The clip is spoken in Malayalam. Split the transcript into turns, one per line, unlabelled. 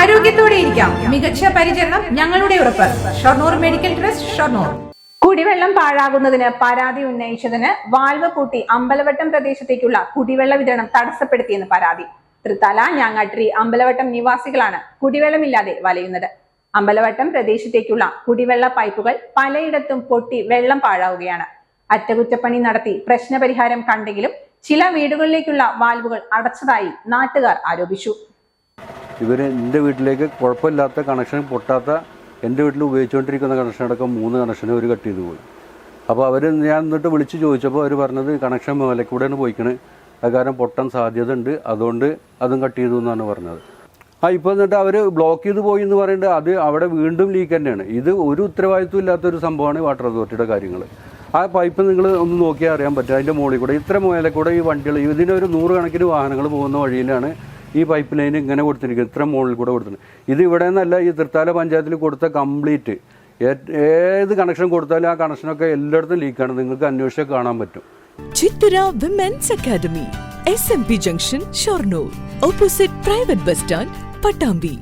ആരോഗ്യത്തോടെ ഇരിക്കാം. മികച്ച പരിചരണം ഞങ്ങളുടെ ഉറപ്പ്. Shoranur medical trust, Shoranur. കുടിവെള്ളം പാഴാകുന്നതിന് പരാതി ഉന്നയിച്ചതിന് വാൽവ് പൂട്ടി അമ്പലവട്ടം പ്രദേശത്തേക്കുള്ള കുടിവെള്ള വിതരണം തടസ്സപ്പെടുത്തിയെന്ന് പരാതി. തൃത്താല, ഞാങ്ങാട്ടിരി, അമ്പലവട്ടം നിവാസികളാണ് കുടിവെള്ളമില്ലാതെ വലയുന്നത്. അമ്പലവട്ടം പ്രദേശത്തേക്കുള്ള കുടിവെള്ള പൈപ്പുകൾ പലയിടത്തും പൊട്ടി വെള്ളം പാഴാവുകയാണ്. അറ്റകുറ്റപ്പണി നടത്തി പ്രശ്നപരിഹാരം കണ്ടെങ്കിലും ചില വീടുകളിലേക്കുള്ള വാൽവുകൾ അടച്ചതായി നാട്ടുകാർ ആരോപിച്ചു.
എൻ്റെ വീട്ടിലേക്ക് കുഴപ്പമില്ലാത്ത കണക്ഷൻ പൊട്ടാത്ത, എൻ്റെ വീട്ടിൽ ഉപയോഗിച്ചുകൊണ്ടിരിക്കുന്ന കണക്ഷൻ അടക്കം 3 കണക്ഷൻ അവർ കട്ട് ചെയ്തു പോയി. അപ്പോൾ ഞാൻ എന്നിട്ട് വിളിച്ച് ചോദിച്ചപ്പോൾ അവർ പറഞ്ഞത് കണക്ഷൻ മേലേക്കൂടെയാണ് പോയിക്കണ്, അത് കാരണം പൊട്ടാൻ സാധ്യത ഉണ്ട്, അതുകൊണ്ട് അതും കട്ട് ചെയ്തു എന്നാണ് പറഞ്ഞത്. ഇപ്പോൾ എന്നിട്ട് അവർ ബ്ലോക്ക് ചെയ്ത് പോയി എന്ന് പറയുന്നത് അത് അവിടെ വീണ്ടും ലീക്ക് തന്നെയാണ്. ഇത് ഒരു ഉത്തരവാദിത്വം ഇല്ലാത്തൊരു സംഭവമാണ് വാട്ടർ അതോറിറ്റിയുടെ കാര്യങ്ങൾ. ആ പൈപ്പ് നിങ്ങൾ ഒന്ന് നോക്കിയാൽ അറിയാൻ പറ്റും. അതിൻ്റെ മുകളിൽ കൂടെ ഇത്ര മുകളിൽ കൂടെ ഈ വണ്ടികൾ, ഇതിനൊരു 100 കണക്കിന് വാഹനങ്ങൾ പോകുന്ന വഴിയിലാണ് ഈ പൈപ്പ് ലൈൻ ഇങ്ങനെ കൊടുത്തിരിക്കുന്നത്, ഇത്ര മുകളിൽ കൂടെ കൊടുത്തിട്ടുണ്ട്. ഇത് ഇവിടെ നിന്നല്ല, ഈ തൃത്താല പഞ്ചായത്തിൽ കൊടുത്ത കംപ്ലീറ്റ് ഏത് കണക്ഷൻ കൊടുത്താലും ആ കണക്ഷനൊക്കെ എല്ലായിടത്തും ലീക്കാണ്. നിങ്ങൾക്ക് അന്വേഷിച്ചാൽ കാണാൻ പറ്റും.
Chithara women's academy, SMP junction, Shoranur, opposite private bus stand, Pattambi.